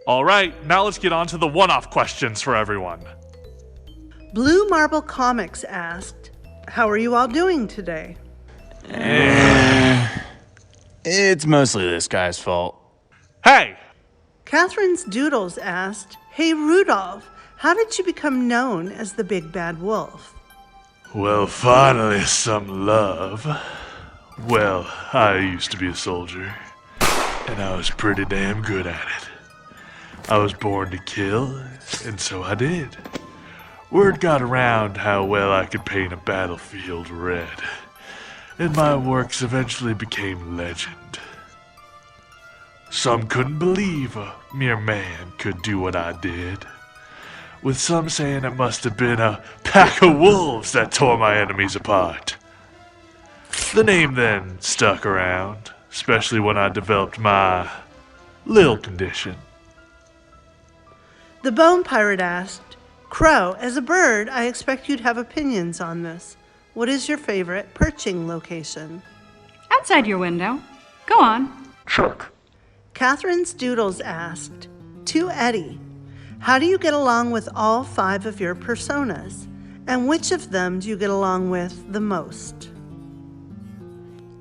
Alright, now let's get on to the one-off questions for everyone. Blue Marble Comics asked, how are you all doing today? It's mostly this guy's fault. Hey! Catherine's Doodles asked, hey Rudolph, how did you become known as the Big Bad Wolf? Well, finally some love. Well, I used to be a soldier, and I was pretty damn good at it. I was born to kill, and so I did. Word got around how well I could paint a battlefield red, and my works eventually became legend. Some couldn't believe a mere man could do what I did, with some saying it must have been a pack of wolves that tore my enemies apart. The name then stuck around, especially when I developed my little condition. The Bone Pirate asked, Crow, as a bird, I expect you'd have opinions on this. What is your favorite perching location? Outside your window. Go on. Chuck. Catherine's Doodles asked, to Eddie, how do you get along with all 5 of your personas? And which of them do you get along with the most?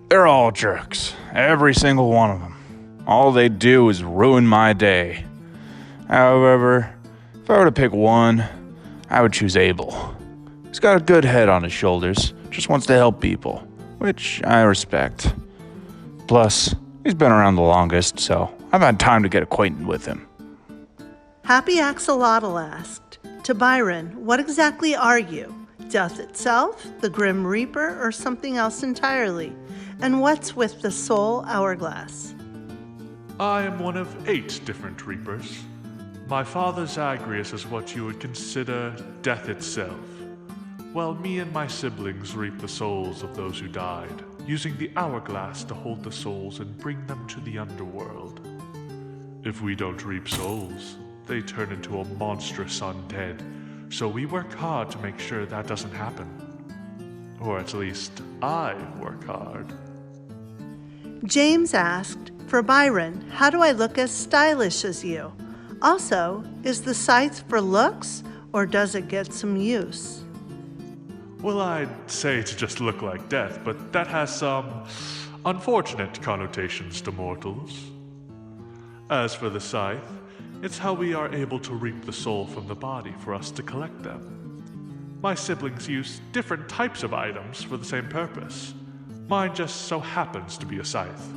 They're all jerks. Every single one of them. All they do is ruin my day. However, if I were to pick one, I would choose Abel. He's got a good head on his shoulders, just wants to help people, which I respect. Plus, he's been around the longest, so I've had time to get acquainted with him. Happy Axolotl asked, to Byron, what exactly are you? Death itself, the Grim Reaper, or something else entirely? And what's with the soul hourglass? I am one of 8 different reapers. My father Zagreus is what you would consider death itself, while me and my siblings reap the souls of those who died, using the hourglass to hold the souls and bring them to the underworld. If we don't reap souls, they turn into a monstrous undead, so we work hard to make sure that doesn't happen. Or at least I work hard. James asked, for Byron, how do I look as stylish as you? Also, is the scythe for looks, or does it get some use? Well, I'd say to just look like death, but that has some unfortunate connotations to mortals. As for the scythe, it's how we are able to reap the soul from the body for us to collect them. My siblings use different types of items for the same purpose. Mine just so happens to be a scythe.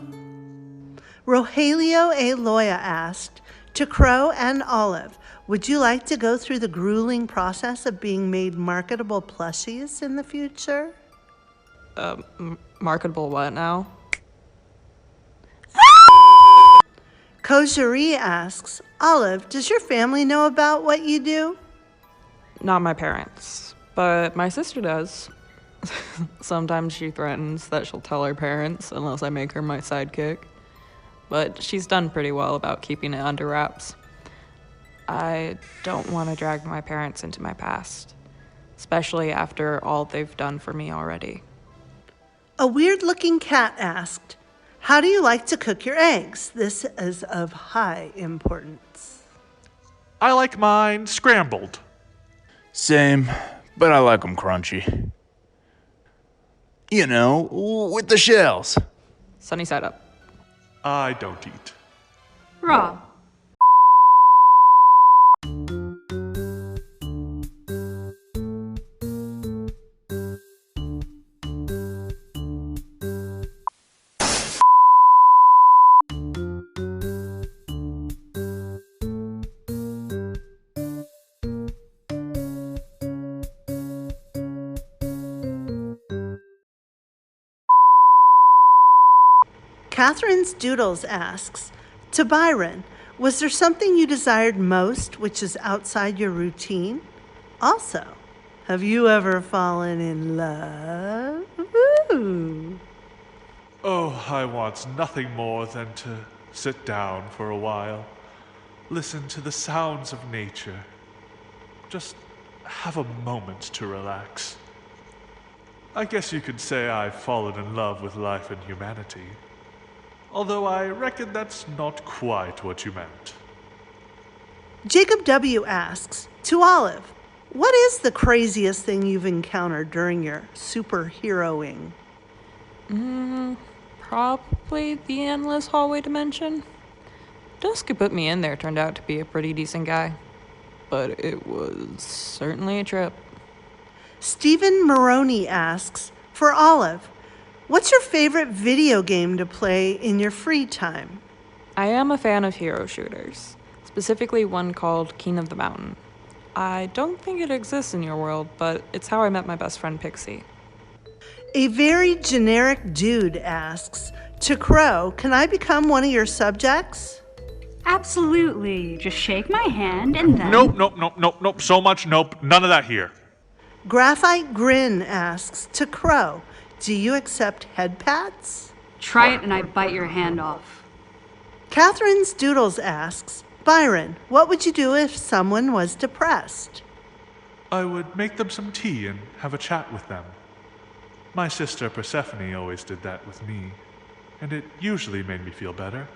Rogelio A. Loya asked, to Crow and Olive, would you like to go through the grueling process of being made marketable plushies in the future? Marketable what now? Kojari asks, Olive, does your family know about what you do? Not my parents, but my sister does. Sometimes she threatens that she'll tell her parents unless I make her my sidekick. But she's done pretty well about keeping it under wraps. I don't want to drag my parents into my past, especially after all they've done for me already. A weird-looking cat asked, how do you like to cook your eggs? This is of high importance. I like mine scrambled. Same, but I like them crunchy. You know, with the shells. Sunny side up. I don't eat. Raw. Catherine's Doodles asks, to Byron, was there something you desired most which is outside your routine? Also, have you ever fallen in love? Ooh. Oh, I want nothing more than to sit down for a while, listen to the sounds of nature, just have a moment to relax. I guess you could say I've fallen in love with life and humanity. Although I reckon that's not quite what you meant. Jacob W. asks, to Olive, what is the craziest thing you've encountered during your superheroing? Probably the endless hallway dimension. Dusk who put me in there turned out to be a pretty decent guy, but it was certainly a trip. Stephen Maroney asks, for Olive, what's your favorite video game to play in your free time? I am a fan of hero shooters, specifically one called King of the Mountain. I don't think it exists in your world, but it's how I met my best friend Pixie. A very generic dude asks, to Crow, can I become one of your subjects? Absolutely. Just shake my hand and then... Nope. So much nope. None of that here. Graphite Grin asks, to Crow, do you accept head pats? Try it and I bite your hand off. Catherine's Doodles asks, Byron, what would you do if someone was depressed? I would make them some tea and have a chat with them. My sister Persephone always did that with me, and it usually made me feel better.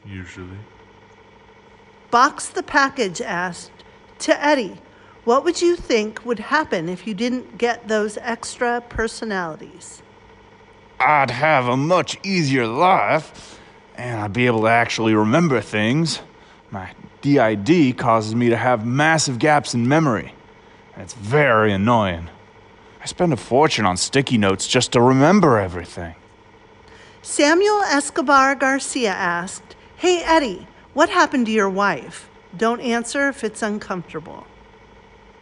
Usually. Box the Package asked, to Eddie, what would you think would happen if you didn't get those extra personalities? I'd have a much easier life, and I'd be able to actually remember things. My DID causes me to have massive gaps in memory, and it's very annoying. I spend a fortune on sticky notes just to remember everything. Samuel Escobar Garcia asked, hey Eddie, what happened to your wife? Don't answer if it's uncomfortable.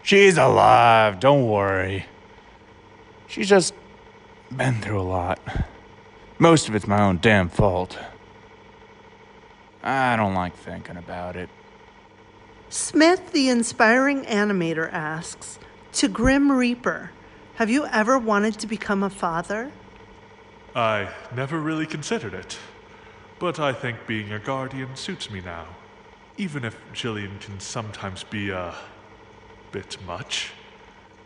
She's alive, don't worry. She's just been through a lot. Most of it's my own damn fault. I don't like thinking about it. Smith, the inspiring animator, asks, to Grim Reaper, have you ever wanted to become a father? I never really considered it, but I think being a guardian suits me now, even if Jillian can sometimes be a bit much.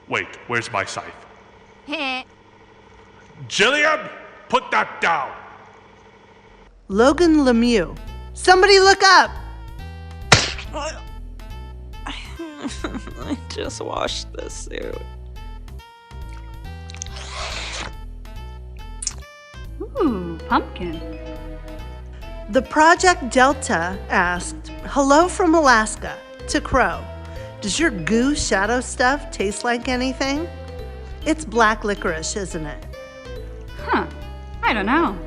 Wait, where's my scythe? Jillian, put that down! Logan Lemieux, somebody look up! I just washed this suit. Ooh, pumpkin. The Project Delta asked, hello from Alaska, to Crow. Does your goo shadow stuff taste like anything? It's black licorice, isn't it? Huh. I don't know.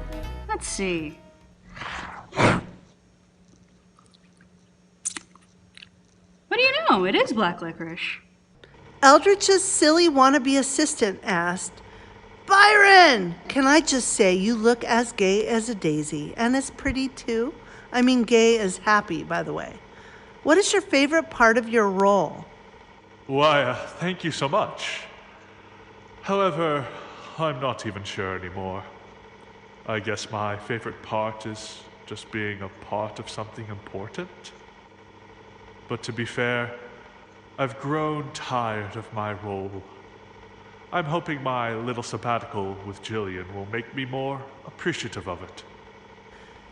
Let's see. What do you know? It is black licorice. Eldritch's silly wannabe assistant asked, Byron, can I just say you look as gay as a daisy and as pretty too? I mean gay as happy, by the way. What is your favorite part of your role? Why, thank you so much. However, I'm not even sure anymore. I guess my favorite part is just being a part of something important. But to be fair, I've grown tired of my role. I'm hoping my little sabbatical with Jillian will make me more appreciative of it.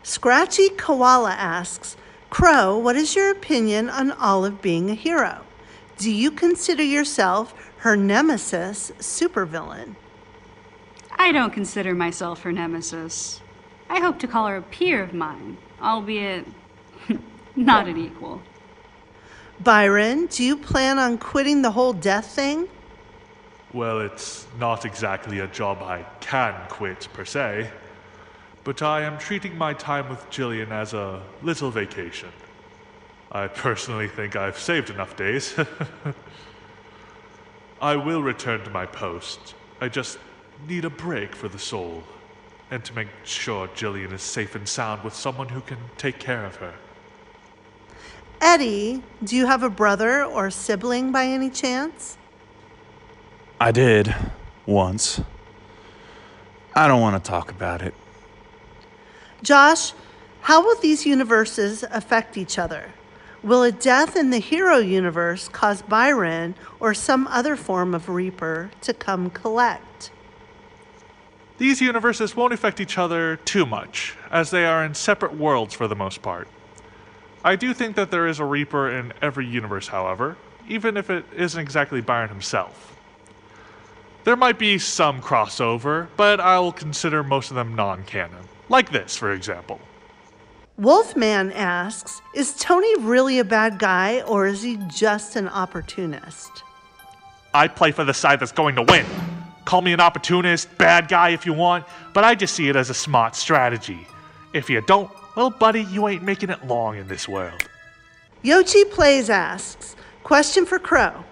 Scratchy Koala asks, Crow, what is your opinion on Olive being a hero? Do you consider yourself her nemesis supervillain? I don't consider myself her nemesis. I hope to call her a peer of mine, albeit not an equal. Byron, do you plan on quitting the whole death thing? Well, it's not exactly a job I can quit, per se, but I am treating my time with Jillian as a little vacation. I personally think I've saved enough days. I will return to my post. I just need a break for the soul, and to make sure Jillian is safe and sound with someone who can take care of her. Eddie, do you have a brother or sibling by any chance? I did, once. I don't want to talk about it. Josh, how will these universes affect each other? Will a death in the hero universe cause Byron or some other form of Reaper to come collect? These universes won't affect each other too much, as they are in separate worlds for the most part. I do think that there is a Reaper in every universe, however, even if it isn't exactly Byron himself. There might be some crossover, but I will consider most of them non-canon. Like this, for example. Wolfman asks, is Tony really a bad guy, or is he just an opportunist? I play for the side that's going to win. Call me an opportunist, bad guy if you want, but I just see it as a smart strategy. If you don't, well, buddy, you ain't making it long in this world. Yochi Plays asks, question for Crow.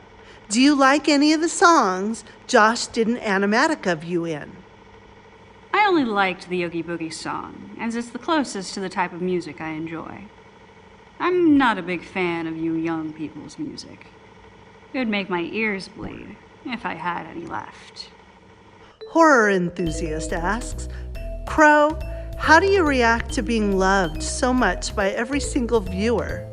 Do you like any of the songs Josh did an animatic of you in? I only liked the Oogie Boogie song, as it's the closest to the type of music I enjoy. I'm not a big fan of you young people's music. It would make my ears bleed, if I had any left. Horror Enthusiast asks, Crow, how do you react to being loved so much by every single viewer?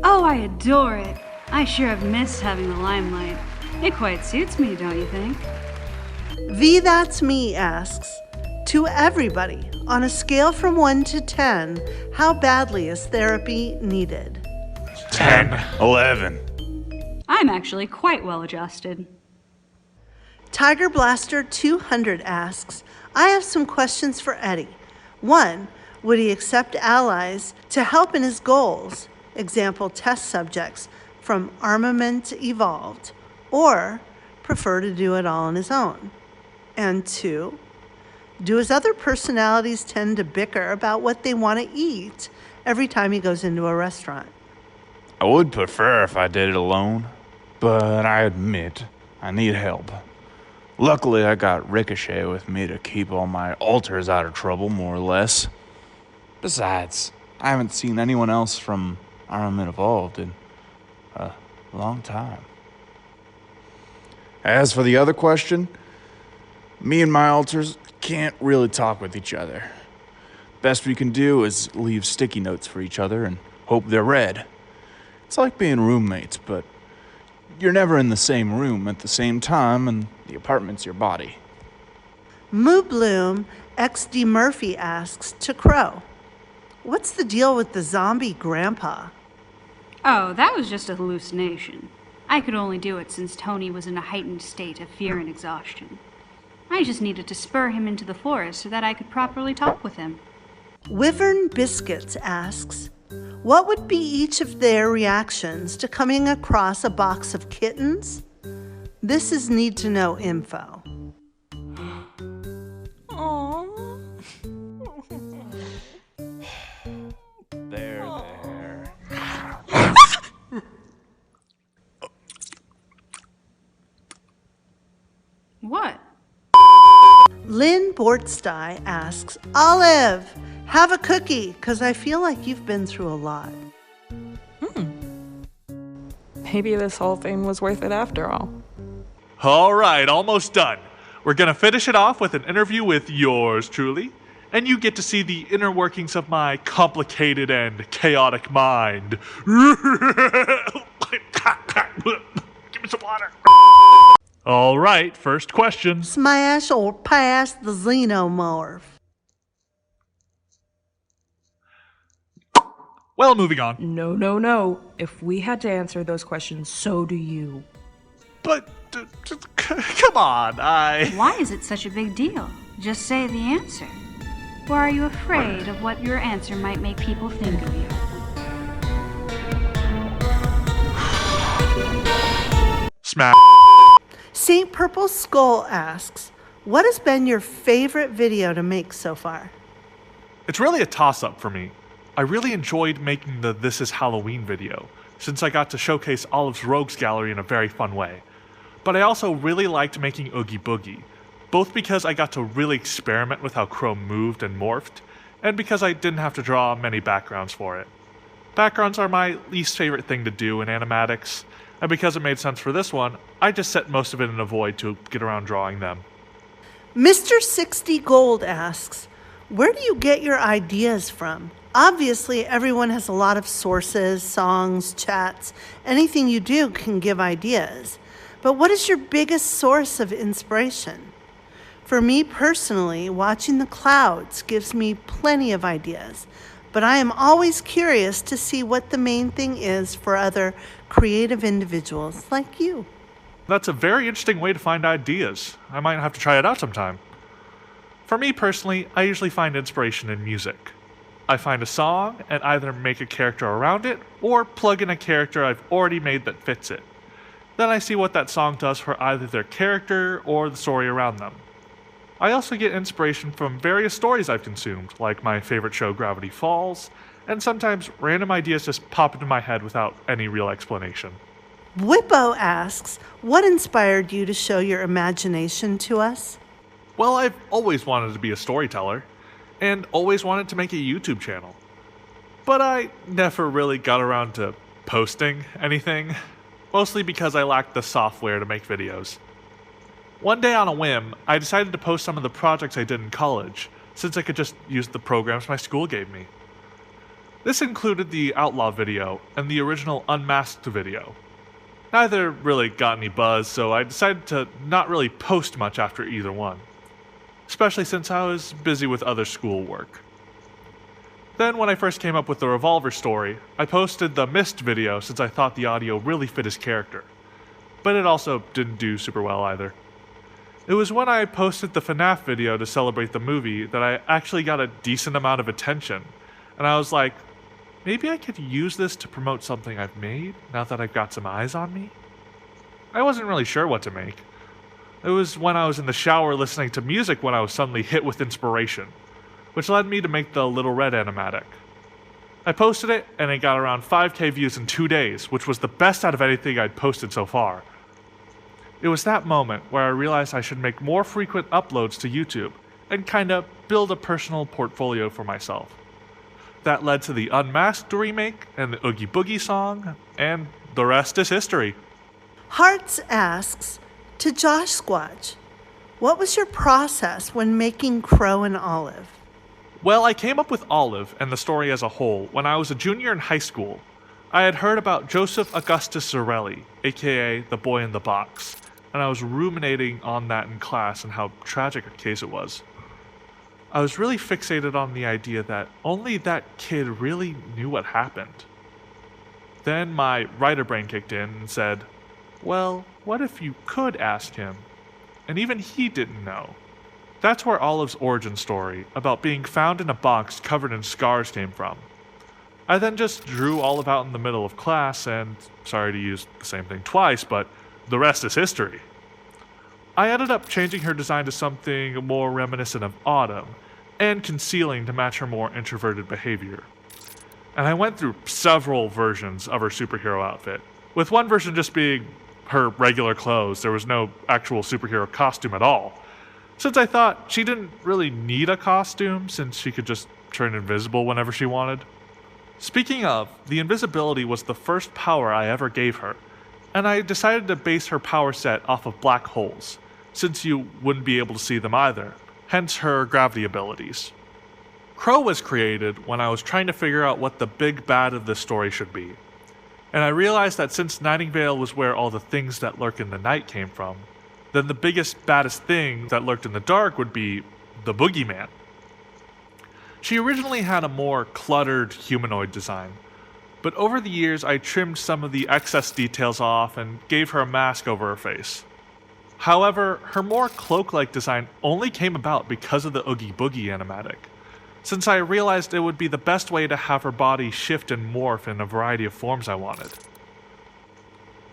Oh, I adore it. I sure have missed having the limelight. It quite suits me, don't you think? V That's Me asks, to everybody, on a scale from 1 to 10, how badly is therapy needed? 10, 11. I'm actually quite well adjusted. Tiger Blaster 200 asks, I have some questions for Eddie. 1, would he accept allies to help in his goals, example test subjects from Armament Evolved, or prefer to do it all on his own? And 2, do his other personalities tend to bicker about what they want to eat every time he goes into a restaurant? I would prefer if I did it alone, but I admit I need help. Luckily, I got Ricochet with me to keep all my alters out of trouble, more or less. Besides, I haven't seen anyone else from Armament Evolved in a long time. As for the other question, me and my alters can't really talk with each other. Best we can do is leave sticky notes for each other and hope they're read. It's like being roommates, but you're never in the same room at the same time, and the apartment's your body. Moo Bloom XD Murphy asks to Crow, what's the deal with the zombie grandpa? Oh, that was just a hallucination. I could only do it since Tony was in a heightened state of fear and exhaustion. I just needed to spur him into the forest so that I could properly talk with him. Wyvern Biscuits asks, what would be each of their reactions to coming across a box of kittens? This is need-to-know info. Aww. There. What? Lynn Bortstein asks, Olive, have a cookie, because I feel like you've been through a lot. Maybe this whole thing was worth it after all. All right, almost done. We're going to finish it off with an interview with yours truly, and you get to see the inner workings of my complicated and chaotic mind. Give me some water. All right, first question. Smash or pass the xenomorph? Well, moving on. No. If we had to answer those questions, so do you. But, come on, Why is it such a big deal? Just say the answer. Or are you afraid of what your answer might make people think of you? Smash. St. Purple Skull asks, what has been your favorite video to make so far? It's really a toss-up for me. I really enjoyed making the This Is Halloween video, since I got to showcase Olive's Rogues Gallery in a very fun way. But I also really liked making Oogie Boogie, both because I got to really experiment with how Crow moved and morphed, and because I didn't have to draw many backgrounds for it. Backgrounds are my least favorite thing to do in animatics, and because it made sense for this one, I just set most of it in a void to get around drawing them. Mr. 60 Gold asks, where do you get your ideas from? Obviously, everyone has a lot of sources, songs, chats. Anything you do can give ideas. But what is your biggest source of inspiration? For me personally, watching the clouds gives me plenty of ideas. but I am always curious to see what the main thing is for other creative individuals like you. That's a very interesting way to find ideas. I might have to try it out sometime. For me personally, I usually find inspiration in music. I find a song and either make a character around it or plug in a character I've already made that fits it. Then I see what that song does for either their character or the story around them. I also get inspiration from various stories I've consumed, like my favorite show Gravity Falls, and sometimes random ideas just pop into my head without any real explanation. Whippo asks, what inspired you to show your imagination to us? Well, I've always wanted to be a storyteller, and always wanted to make a YouTube channel. But I never really got around to posting anything, mostly because I lacked the software to make videos. One day on a whim, I decided to post some of the projects I did in college, since I could just use the programs my school gave me. This included the Outlaw video and the original Unmasked video. Neither really got any buzz, so I decided to not really post much after either one, especially since I was busy with other schoolwork. Then when I first came up with the Revolver story, I posted the Mist video since I thought the audio really fit his character, but it also didn't do super well either. It was when I posted the FNAF video to celebrate the movie that I actually got a decent amount of attention, and I was like, maybe I could use this to promote something I've made, now that I've got some eyes on me? I wasn't really sure what to make. It was when I was in the shower listening to music when I was suddenly hit with inspiration, which led me to make the Little Red animatic. I posted it, and it got around 5K views in 2 days, which was the best out of anything I'd posted so far. It was that moment where I realized I should make more frequent uploads to YouTube, and kinda build a personal portfolio for myself. That led to the Unmasked remake, and the Oogie Boogie song, and the rest is history. Hearts asks, to Joshquatch, what was your process when making Crow and Olive? Well, I came up with Olive and the story as a whole when I was a junior in high school. I had heard about Joseph Augustus Zarelli, aka the Boy in the Box, and I was ruminating on that in class and how tragic a case it was. I was really fixated on the idea that only that kid really knew what happened. Then my writer brain kicked in and said, well, what if you could ask him? And even he didn't know. That's where Olive's origin story, about being found in a box covered in scars, came from. I then just drew Olive out in the middle of class and, sorry to use the same thing twice, but the rest is history. I ended up changing her design to something more reminiscent of Autumn, and concealing to match her more introverted behavior. And I went through several versions of her superhero outfit, with one version just being her regular clothes. There was no actual superhero costume at all, since I thought she didn't really need a costume since she could just turn invisible whenever she wanted. Speaking of, the invisibility was the first power I ever gave her, and I decided to base her power set off of black holes, since you wouldn't be able to see them either, hence her gravity abilities. Crow was created when I was trying to figure out what the big bad of this story should be, and I realized that since Nightingale was where all the things that lurk in the night came from, then the biggest, baddest thing that lurked in the dark would be the Boogeyman. She originally had a more cluttered humanoid design, but over the years I trimmed some of the excess details off and gave her a mask over her face. However, her more cloak-like design only came about because of the Oogie Boogie animatic, since I realized it would be the best way to have her body shift and morph in a variety of forms I wanted.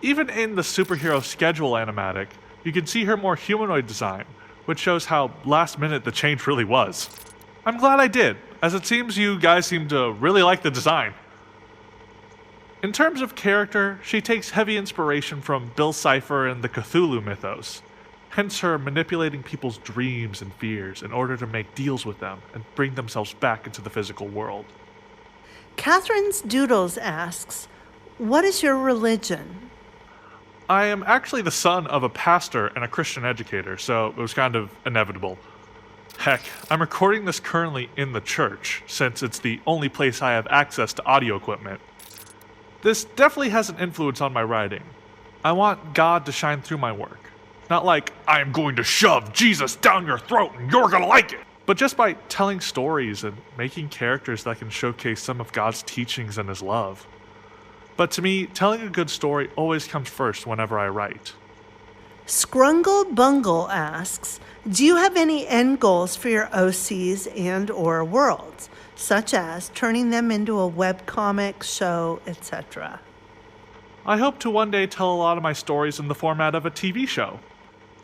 Even in the superhero schedule animatic, you can see her more humanoid design, which shows how last minute the change really was. I'm glad I did, as it seems you guys seem to really like the design. In terms of character, she takes heavy inspiration from Bill Cipher and the Cthulhu mythos, hence her manipulating people's dreams and fears in order to make deals with them and bring themselves back into the physical world. Catherine's Doodles asks, what is your religion? I am actually the son of a pastor and a Christian educator, so it was kind of inevitable. Heck, I'm recording this currently in the church, since it's the only place I have access to audio equipment. This definitely has an influence on my writing. I want God to shine through my work. Not like, I am going to shove Jesus down your throat and you're gonna like it. but just by telling stories and making characters that can showcase some of God's teachings and His love. But to me, telling a good story always comes first whenever I write. Scrungle Bungle asks, do you have any end goals for your OCs and or worlds, such as turning them into a webcomic, show, etc.? I hope to one day tell a lot of my stories in the format of a TV show.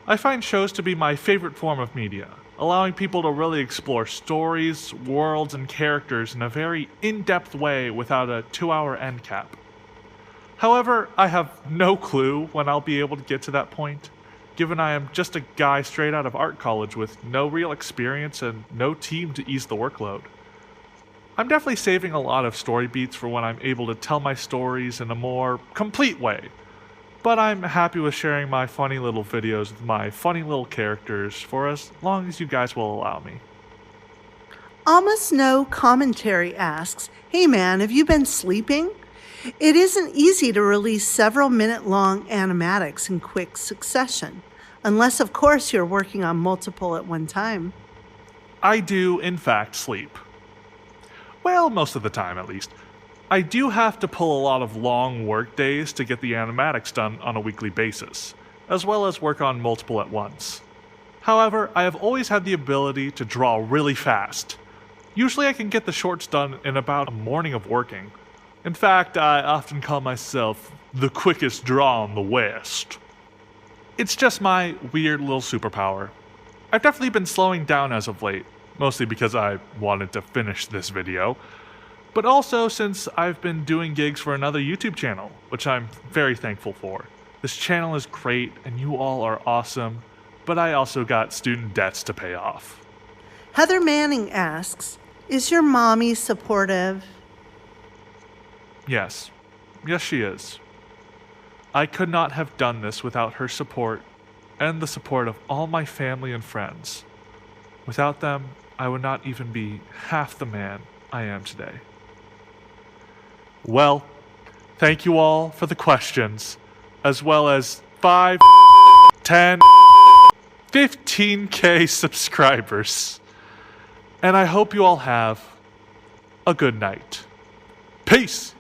I find shows to be my favorite form of media, allowing people to really explore stories, worlds, and characters in a very in-depth way without a 2-hour end cap. However, I have no clue when I'll be able to get to that point, given I am just a guy straight out of art college with no real experience and no team to ease the workload. I'm definitely saving a lot of story beats for when I'm able to tell my stories in a more complete way, but I'm happy with sharing my funny little videos with my funny little characters for as long as you guys will allow me. Almost No Commentary asks, hey man, have you been sleeping? It isn't easy to release several minute-long animatics in quick succession, unless of course you're working on multiple at one time. I do, in fact, sleep. Well, most of the time at least. I do have to pull a lot of long work days to get the animatics done on a weekly basis, as well as work on multiple at once. However, I have always had the ability to draw really fast. Usually I can get the shorts done in about a morning of working. In fact, I often call myself the quickest draw in the West. It's just my weird little superpower. I've definitely been slowing down as of late, mostly because I wanted to finish this video, but also since I've been doing gigs for another YouTube channel, which I'm very thankful for. This channel is great and you all are awesome, but I also got student debts to pay off. Heather Manning asks, is your mommy supportive? Yes. Yes, she is. I could not have done this without her support and the support of all my family and friends. Without them, I would not even be half the man I am today. Well, thank you all for the questions, as well as 5, 10, 15K subscribers. And I hope you all have a good night. Peace!